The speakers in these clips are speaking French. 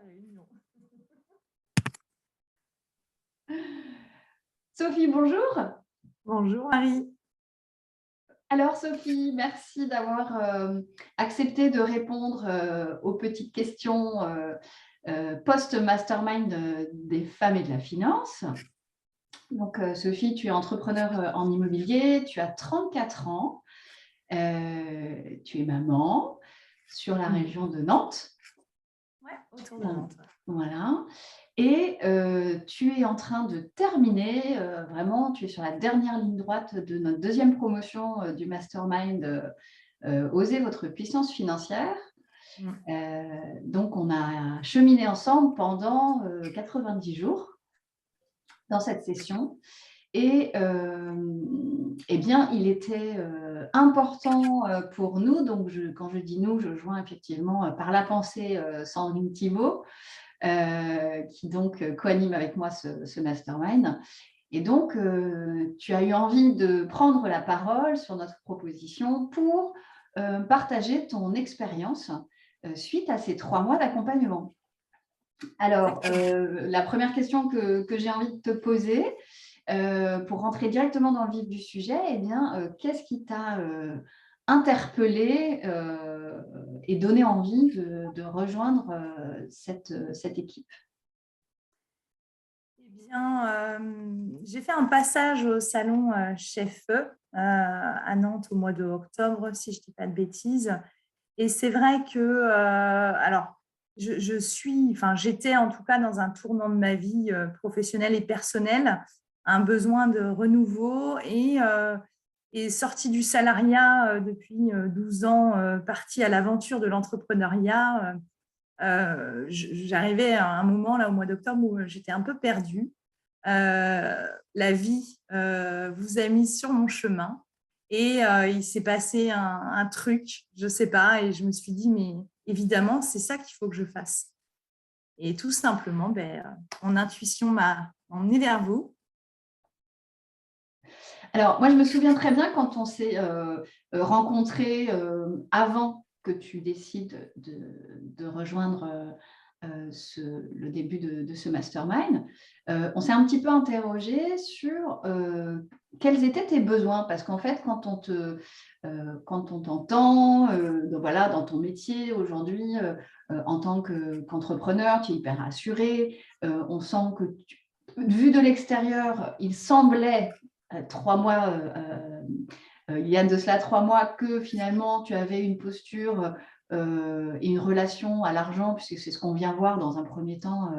réunion. Sophie, bonjour. Bonjour Marie. Alors Sophie, merci d'avoir accepté de répondre aux petites questions post-mastermind des femmes et de la finance. Donc Sophie, tu es entrepreneur en immobilier, tu as 34 ans, tu es maman sur la région de Nantes. Ouais, autour de Nantes. Voilà. Et tu es en train de terminer, vraiment, tu es sur la dernière ligne droite de notre deuxième promotion du Mastermind Osez votre puissance financière. Donc, on a cheminé ensemble pendant 90 jours dans cette session. Et eh bien, il était important pour nous, donc quand je dis nous, je joins effectivement par la pensée Sandrine Thibault, qui donc co-anime avec moi ce mastermind. Et donc, tu as eu envie de prendre la parole sur notre proposition pour partager ton expérience suite à ces 3 mois d'accompagnement. Alors, la première question que j'ai envie de te poser, pour rentrer directement dans le vif du sujet, eh bien, qu'est-ce qui t'a interpellé et donné envie de rejoindre cette équipe? Eh bien, j'ai fait un passage au salon Chef-E à Nantes au mois d'octobre, si je ne dis pas de bêtises. Et c'est vrai que, alors, j'étais en tout cas dans un tournant de ma vie professionnelle et personnelle, un besoin de renouveau et sortie du salariat depuis 12 ans, partie à l'aventure de l'entrepreneuriat. J'arrivais à un moment, là, au mois d'octobre, où j'étais un peu perdue. La vie vous a mis sur mon chemin et il s'est passé un truc, je ne sais pas, et je me suis dit, mais évidemment, c'est ça qu'il faut que je fasse. Et tout simplement, mon intuition m'a emmenée vers vous. Alors, moi, je me souviens très bien quand on s'est rencontrés avant que tu décides de rejoindre le début de ce mastermind. On s'est un petit peu interrogé sur quels étaient tes besoins. Parce qu'en fait, quand on t'entend voilà, dans ton métier aujourd'hui, en tant qu'entrepreneur, tu es hyper assuré. On sent que, vu de l'extérieur, il semblait 3 mois, il y a de cela 3 mois, que finalement tu avais une posture et une relation à l'argent, puisque c'est ce qu'on vient voir dans un premier temps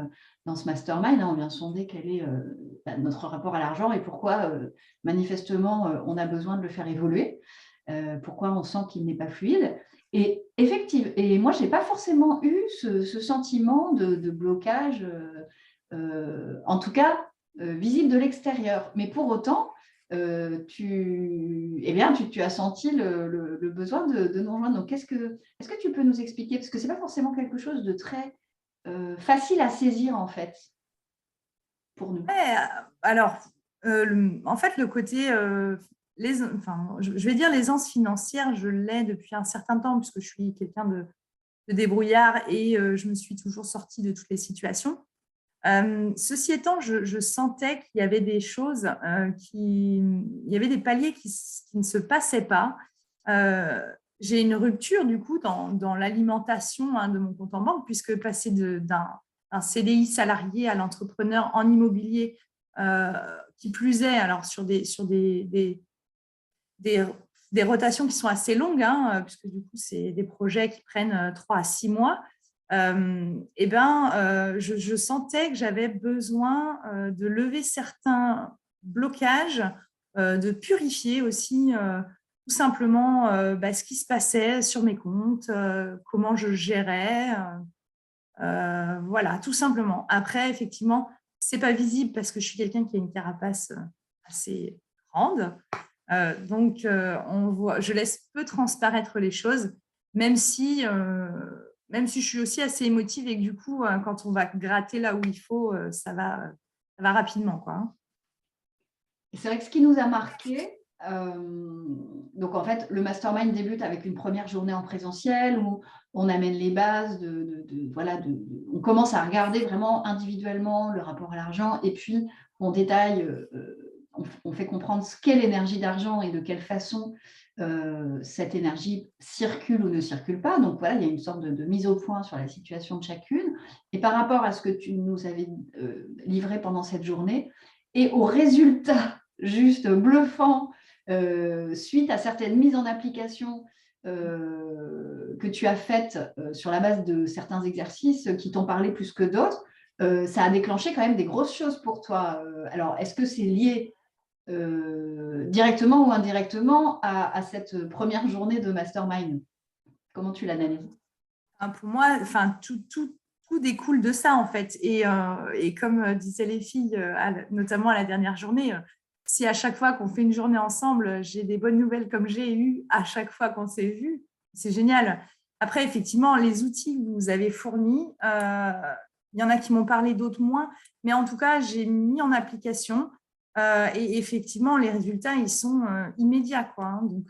dans ce mastermind. On vient sonder quel est notre rapport à l'argent et pourquoi manifestement on a besoin de le faire évoluer, pourquoi on sent qu'il n'est pas fluide. Et effectivement, et moi je n'ai pas forcément eu ce sentiment de blocage, en tout cas visible de l'extérieur. Mais pour autant, tu as senti le besoin de nous rejoindre. Donc, est-ce que tu peux nous expliquer, parce que ce n'est pas forcément quelque chose de très facile à saisir, en fait, pour nous. Ouais, alors, en fait, le côté, je vais dire l'aisance financière, je l'ai depuis un certain temps, puisque je suis quelqu'un de débrouillard et je me suis toujours sortie de toutes les situations. Ceci étant, je sentais qu'il y avait des choses, il y avait des paliers qui ne se passaient pas. J'ai une rupture du coup dans l'alimentation de mon compte en banque, puisque passer d'un CDI salarié à l'entrepreneur en immobilier, qui plus est, alors sur des rotations qui sont assez longues, puisque du coup, c'est des projets qui prennent 3 à 6 mois. Je sentais que j'avais besoin de lever certains blocages, de purifier aussi tout simplement ce qui se passait sur mes comptes, comment je gérais. Voilà, tout simplement. Après, effectivement, c'est pas visible parce que je suis quelqu'un qui a une carapace assez grande. Je laisse peu transparaître les choses, même si je suis aussi assez émotive et que du coup, quand on va gratter là où il faut, ça va rapidement, quoi. C'est vrai que ce qui nous a marqué, Donc, en fait, le mastermind débute avec une première journée en présentiel où on amène les bases, on commence à regarder vraiment individuellement le rapport à l'argent et puis on détaille, on fait comprendre ce qu'est l'énergie d'argent et de quelle façon cette énergie circule ou ne circule pas. Donc, voilà, il y a une sorte de mise au point sur la situation de chacune. Et par rapport à ce que tu nous avais livré pendant cette journée et aux résultats juste bluffants suite à certaines mises en application que tu as faites sur la base de certains exercices qui t'ont parlé plus que d'autres, ça a déclenché quand même des grosses choses pour toi. Alors, est-ce que c'est lié directement ou indirectement à cette première journée de mastermind? Comment tu l'analyses? Pour moi, tout découle de ça, en fait. Et comme disaient les filles, notamment à la dernière journée, si à chaque fois qu'on fait une journée ensemble, j'ai des bonnes nouvelles comme j'ai eu à chaque fois qu'on s'est vu, c'est génial. Après, effectivement, les outils que vous avez fournis, il y en a qui m'ont parlé, d'autres moins. Mais en tout cas, j'ai mis en application. Et effectivement, les résultats, ils sont immédiats, quoi, hein. Donc,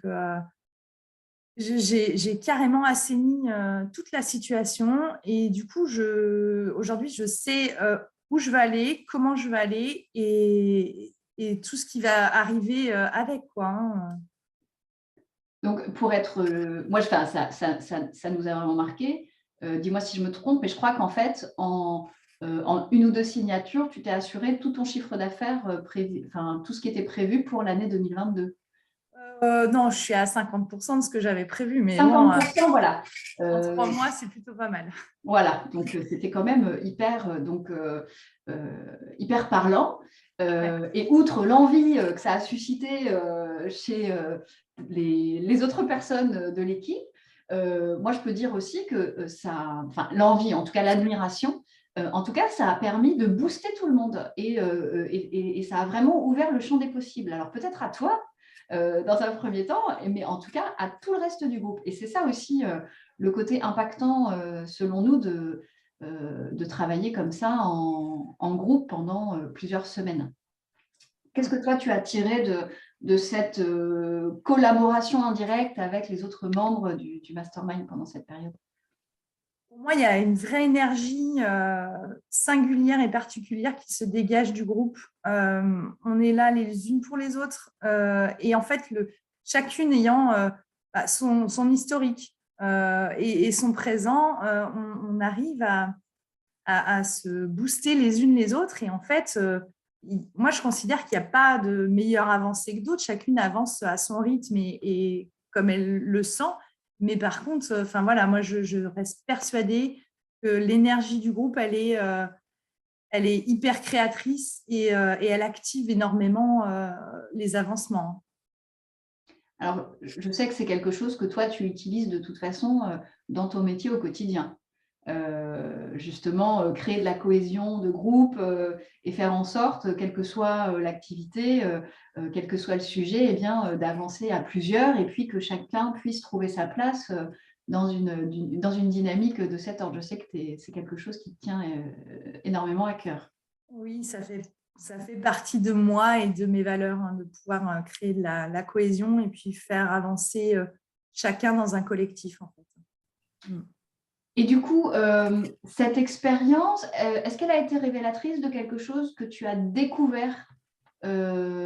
j'ai carrément assaini toute la situation et du coup, aujourd'hui, je sais où je vais aller, comment je vais aller et tout ce qui va arriver avec, quoi, hein. Donc, pour être, moi, ça nous a vraiment marqué. Dis-moi si je me trompe, mais je crois qu'en fait, en une ou deux signatures, tu t'es assuré tout ton chiffre d'affaires tout ce qui était prévu pour l'année 2022. Non, je suis à 50% de ce que j'avais prévu, mais bon, 50%, voilà. en 3 mois, c'est plutôt pas mal. Voilà, donc c'était quand même hyper parlant. Ouais. Et outre l'envie que ça a suscité chez les autres personnes de l'équipe, moi je peux dire aussi que l'envie, en tout cas l'admiration, en tout cas ça a permis de booster tout le monde et ça a vraiment ouvert le champ des possibles. Alors peut-être à toi dans un premier temps, mais en tout cas à tout le reste du groupe. Et c'est ça aussi le côté impactant, selon nous, de travailler comme ça en groupe pendant plusieurs semaines. Qu'est-ce que toi, tu as tiré de cette collaboration indirecte avec les autres membres du mastermind pendant cette période? Pour moi, il y a une vraie énergie singulière et particulière qui se dégage du groupe. On est là les unes pour les autres et en fait, chacune ayant son historique et son présent, on arrive à se booster les unes les autres. Et en fait, moi, je considère qu'il n'y a pas de meilleure avancée que d'autres. Chacune avance à son rythme et comme elle le sent. Mais par contre, enfin voilà, moi, je reste persuadée que l'énergie du groupe, elle est hyper créatrice et elle active énormément les avancements. Alors, je sais que c'est quelque chose que toi, tu utilises de toute façon dans ton métier au quotidien. Justement, créer de la cohésion de groupe et faire en sorte, quelle que soit l'activité, quel que soit le sujet, eh bien, d'avancer à plusieurs et puis que chacun puisse trouver sa place dans une dynamique de cet ordre. Je sais que c'est quelque chose qui te tient énormément à cœur. Oui, ça fait partie de moi et de mes valeurs, hein, de pouvoir créer de la cohésion et puis faire avancer chacun dans un collectif, en fait. Et du coup, cette expérience, est-ce qu'elle a été révélatrice de quelque chose que tu as découvert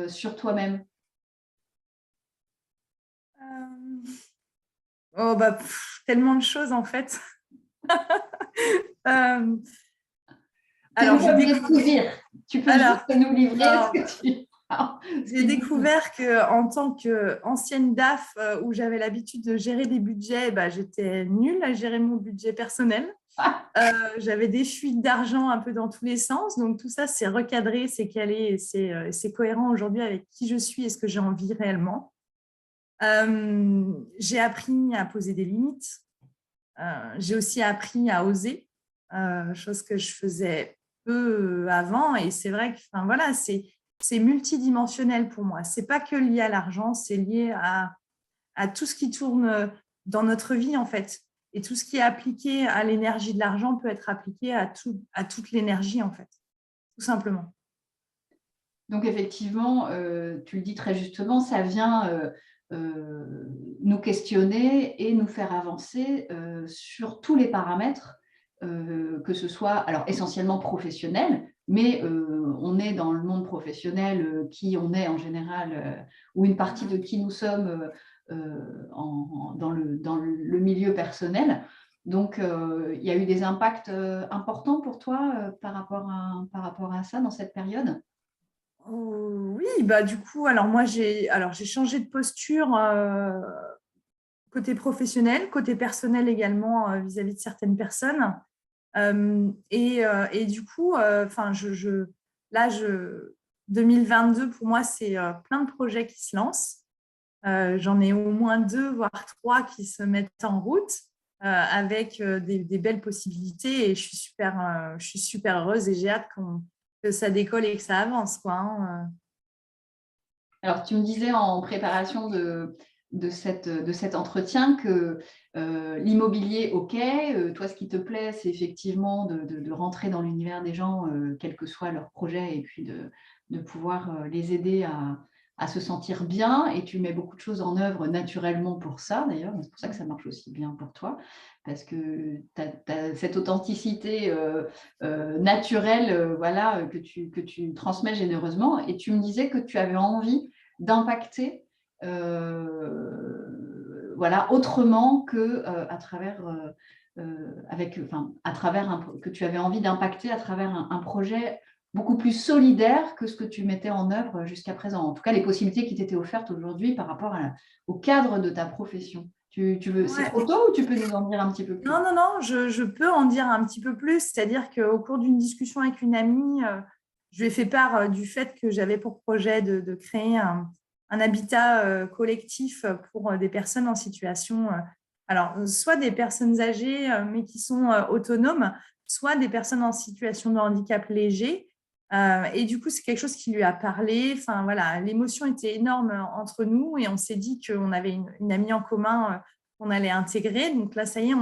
sur toi-même? Oh, bah, tellement de choses, en fait. euh, Alors, tu peux juste nous livrer ce que tu... J'ai découvert qu'en tant qu'ancienne DAF où j'avais l'habitude de gérer des budgets, bah, j'étais nulle à gérer mon budget personnel. J'avais des fuites d'argent un peu dans tous les sens. Donc, tout ça, c'est recadré, c'est calé et c'est cohérent aujourd'hui avec qui je suis et ce que j'ai envie réellement. J'ai appris à poser des limites. J'ai aussi appris à oser, chose que je faisais peu avant. Et c'est vrai que voilà, c'est multidimensionnel pour moi. Ce n'est pas que lié à l'argent, c'est lié à tout ce qui tourne dans notre vie, en fait. Et tout ce qui est appliqué à l'énergie de l'argent peut être appliqué à toute l'énergie, en fait, tout simplement. Donc, effectivement, tu le dis très justement, ça vient nous questionner et nous faire avancer sur tous les paramètres, que ce soit alors essentiellement professionnel, mais on est dans le monde professionnel, qui on est en général, ou une partie de qui nous sommes dans le milieu personnel. Donc, il y a eu des impacts importants pour toi par rapport à ça dans cette période? Oui, bah du coup, alors moi j'ai changé de posture côté professionnel, côté personnel également vis-à-vis de certaines personnes. Et du coup, enfin, là, 2022 pour moi, c'est plein de projets qui se lancent. J'en ai au moins 2, voire 3 qui se mettent en route avec des belles possibilités et je suis super heureuse et j'ai hâte que ça décolle et que ça avance, quoi, hein. Alors, tu me disais en préparation de cet entretien que l'immobilier, OK, toi, ce qui te plaît, c'est effectivement de rentrer dans l'univers des gens, quel que soit leur projet, et puis de pouvoir les aider à se sentir bien. Et tu mets beaucoup de choses en œuvre naturellement pour ça, d'ailleurs. C'est pour ça que ça marche aussi bien pour toi, parce que tu as cette authenticité naturelle, voilà, que tu transmets généreusement. Et tu me disais que tu avais envie d'impacter voilà, autrement que à travers, que tu avais envie d'impacter à travers un projet beaucoup plus solidaire que ce que tu mettais en œuvre jusqu'à présent. En tout cas, les possibilités qui t'étaient offertes aujourd'hui par rapport au cadre de ta profession. C'est Ouais. trop tôt ou tu peux nous en dire un petit peu plus? Non, non, non, je peux en dire un petit peu plus. C'est-à-dire qu'au cours d'une discussion avec une amie, je lui ai fait part du fait que j'avais pour projet de créer un habitat collectif pour des personnes en situation, alors, soit des personnes âgées, mais qui sont autonomes, soit des personnes en situation de handicap léger. Et du coup, c'est quelque chose qui lui a parlé. Enfin, voilà, l'émotion était énorme entre nous et on s'est dit qu'on avait une amie en commun qu'on allait intégrer. Donc là, ça y est,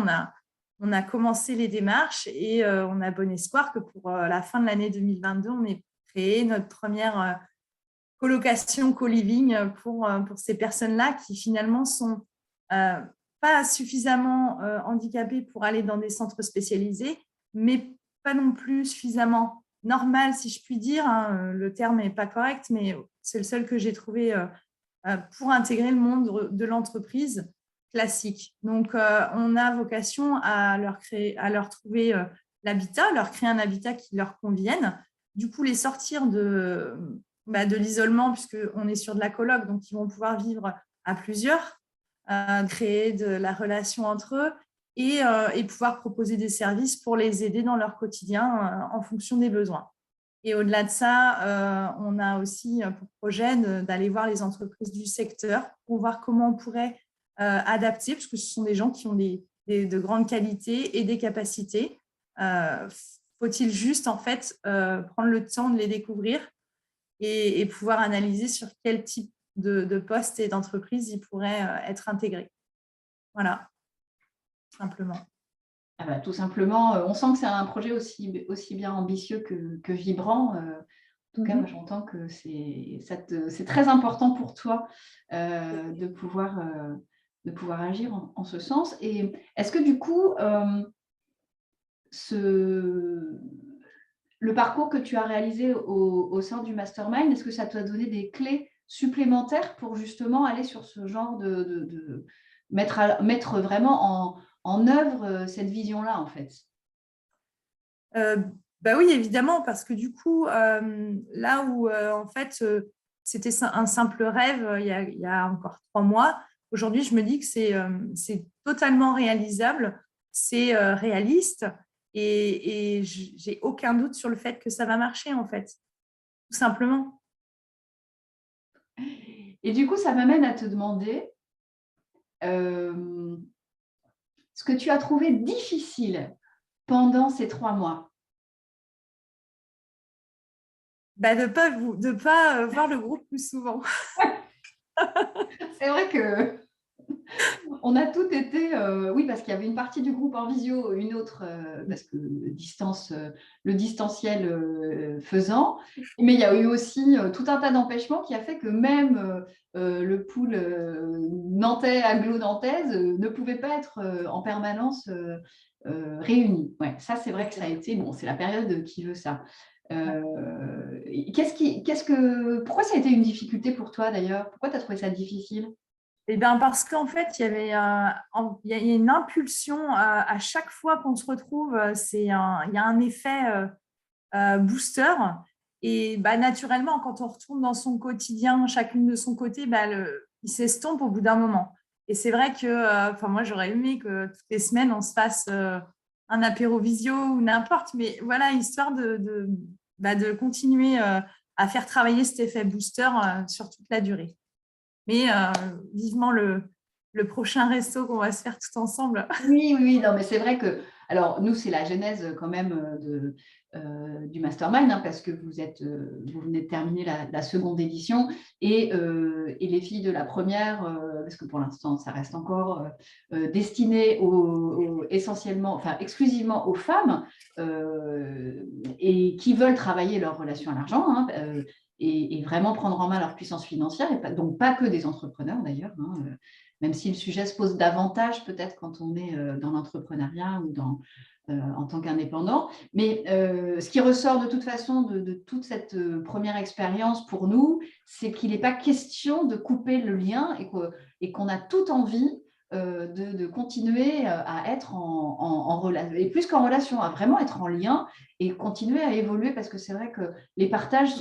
on a commencé les démarches et on a bon espoir que pour la fin de l'année 2022, on ait créé notre première colocation, co-living pour ces personnes-là qui finalement sont euh, pas suffisamment handicapées pour aller dans des centres spécialisés, mais pas non plus suffisamment normales, si je puis dire, hein. Le terme n'est pas correct, mais c'est le seul que j'ai trouvé pour intégrer le monde de l'entreprise classique. Donc, on a vocation à leur trouver l'habitat, leur créer un habitat qui leur convienne. Du coup, les sortir de l'isolement, puisqu'on est sur de la coloc, donc ils vont pouvoir vivre à plusieurs, créer de la relation entre eux et pouvoir proposer des services pour les aider dans leur quotidien en fonction des besoins. Et au-delà de ça, on a aussi pour projet d'aller voir les entreprises du secteur pour voir comment on pourrait adapter, parce que ce sont des gens qui ont de grandes qualités et des capacités. Faut-il juste, en fait, prendre le temps de les découvrir et pouvoir analyser sur quel type de poste et d'entreprise ils pourraient être intégrés. Voilà, simplement. Ah bah, tout simplement, on sent que c'est un projet aussi bien ambitieux que vibrant. En tout cas, moi, j'entends que c'est très important pour toi de pouvoir agir en ce sens. Et est-ce que du coup, le parcours que tu as réalisé au sein du Mastermind, est-ce que ça t'a donné des clés supplémentaires pour justement aller sur ce genre de mettre vraiment en œuvre cette vision-là, en fait? Bah oui, évidemment, parce que du coup, là où en fait c'était un simple rêve il y a encore 3 mois, aujourd'hui je me dis que c'est totalement réalisable, c'est réaliste et j'ai aucun doute sur le fait que ça va marcher en fait, tout simplement. Et du coup, ça m'amène à te demander ce que tu as trouvé difficile pendant ces 3 mois. Bah, de pas voir le groupe plus souvent. C'est vrai que On a toutes été, oui, parce qu'il y avait une partie du groupe en visio, une autre, parce que le distanciel faisant. Mais il y a eu aussi tout un tas d'empêchements qui a fait que même le pool nantais, anglo-nantaise, ne pouvait pas être en permanence réuni. Ouais, ça, c'est vrai que ça a été, bon, c'est la période qui veut ça. Pourquoi ça a été une difficulté pour toi d'ailleurs? Pourquoi tu as trouvé ça difficile? Eh bien, parce qu'en fait, il y avait il y a une impulsion à chaque fois qu'on se retrouve, il y a un effet booster. Et bah, naturellement, quand on retourne dans son quotidien, chacune de son côté, bah, il s'estompe au bout d'un moment. Et c'est vrai que moi, j'aurais aimé que toutes les semaines, on se fasse un apéro visio ou n'importe. Mais voilà, histoire de continuer à faire travailler cet effet booster sur toute la durée. Mais vivement le prochain resto qu'on va se faire tout ensemble. Oui, oui, oui, non, mais c'est vrai que, alors nous, c'est la genèse quand même du Mastermind, hein, parce que vous venez de terminer la seconde édition et les filles de la première, parce que pour l'instant, ça reste encore destiné essentiellement, enfin exclusivement aux femmes et qui veulent travailler leur relation à l'argent. Hein, et vraiment prendre en main leur puissance financière, et donc pas que des entrepreneurs d'ailleurs, hein, même si le sujet se pose davantage peut-être quand on est dans l'entrepreneuriat ou en tant qu'indépendant. Mais ce qui ressort de toute façon de toute cette première expérience pour nous, c'est qu'il n'est pas question de couper le lien et qu'on a toute envie de continuer à être en relation, et plus qu'en relation, à vraiment être en lien et continuer à évoluer, parce que c'est vrai que les partages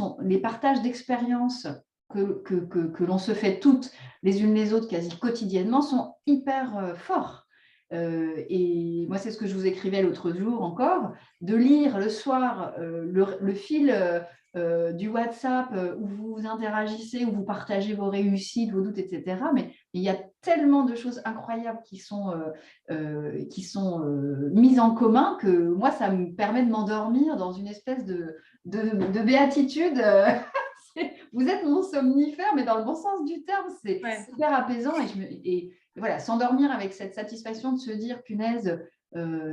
d'expériences que l'on se fait toutes les unes les autres quasi quotidiennement sont hyper forts. Et moi, c'est ce que je vous écrivais l'autre jour encore, de lire le soir le fil du WhatsApp où vous interagissez, où vous partagez vos réussites, vos doutes, etc. Mais il y a tellement de choses incroyables qui sont mises en commun que moi, ça me permet de m'endormir dans une espèce de béatitude. Vous êtes mon somnifère, mais dans le bon sens du terme, c'est super apaisant. Et voilà, s'endormir avec cette satisfaction de se dire, punaise,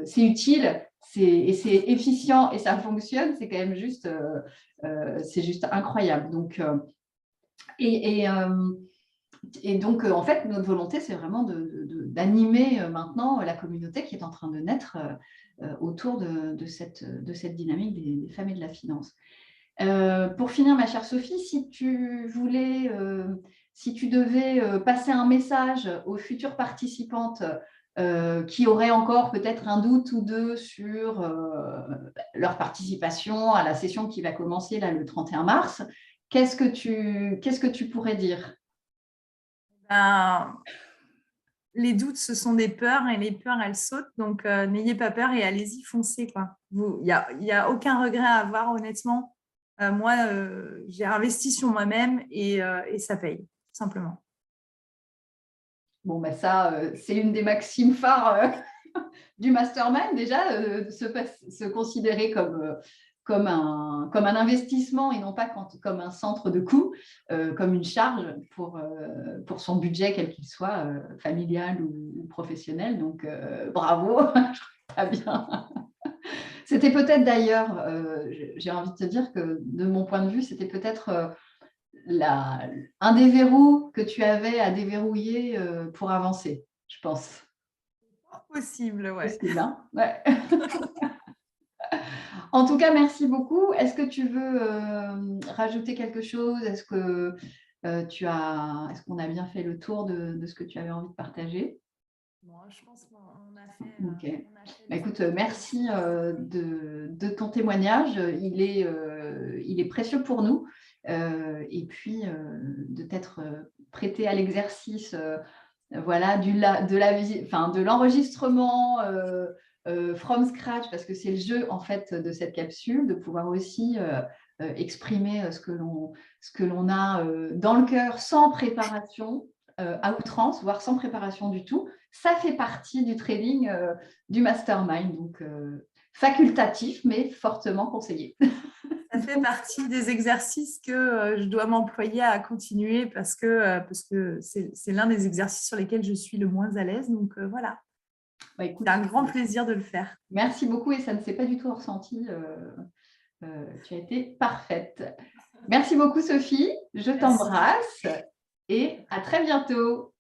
c'est utile, c'est efficient et ça fonctionne, c'est quand même juste, c'est juste incroyable. Donc, donc, en fait, notre volonté, c'est vraiment d'animer maintenant la communauté qui est en train de naître autour de cette dynamique des femmes et de la finance. Pour finir, ma chère Sophie, si tu devais passer un message aux futures participantes qui auraient encore peut-être un doute ou deux sur leur participation à la session qui va commencer là, le 31 mars, qu'est-ce que tu pourrais dire? Ben, les doutes, ce sont des peurs et les peurs, elles sautent. Donc, n'ayez pas peur et allez-y, foncez, quoi. Il y a aucun regret à avoir, honnêtement. Moi, j'ai investi sur moi-même et ça paye, tout simplement. Bon, ben ça, c'est une des maximes phares du mastermind, déjà, se considérer comme un investissement et non pas comme un centre de coût, comme une charge pour son budget, quel qu'il soit, familial ou professionnel. Donc, bravo, je trouve ça bien. C'était peut-être d'ailleurs, j'ai envie de te dire que de mon point de vue, c'était peut-être un des verrous que tu avais à déverrouiller pour avancer, je pense. Possible, ouais. Possible, hein, ouais. En tout cas, merci beaucoup. Est-ce que tu veux rajouter quelque chose? Est-ce que est-ce qu'on a bien fait le tour de ce que tu avais envie de partager? Bon, je pense qu'on a fait, Ok. on a fait Bah, le écoute, tour. merci de ton témoignage. Il est précieux pour nous. Et puis, de t'être prêté à l'exercice voilà, de l'enregistrement from scratch, parce que c'est le jeu en fait de cette capsule, de pouvoir aussi exprimer ce que l'on a dans le cœur sans préparation à outrance, voire sans préparation du tout. Ça fait partie du trading du mastermind, donc facultatif, mais fortement conseillé. fait partie des exercices que je dois m'employer à continuer parce que c'est l'un des exercices sur lesquels je suis le moins à l'aise. Donc voilà, Bah, écoute, c'est un grand plaisir de le faire. merci beaucoup et ça ne s'est pas du tout ressenti. Tu as été parfaite. Merci beaucoup, Sophie. Je Merci. t'embrasse et à très bientôt.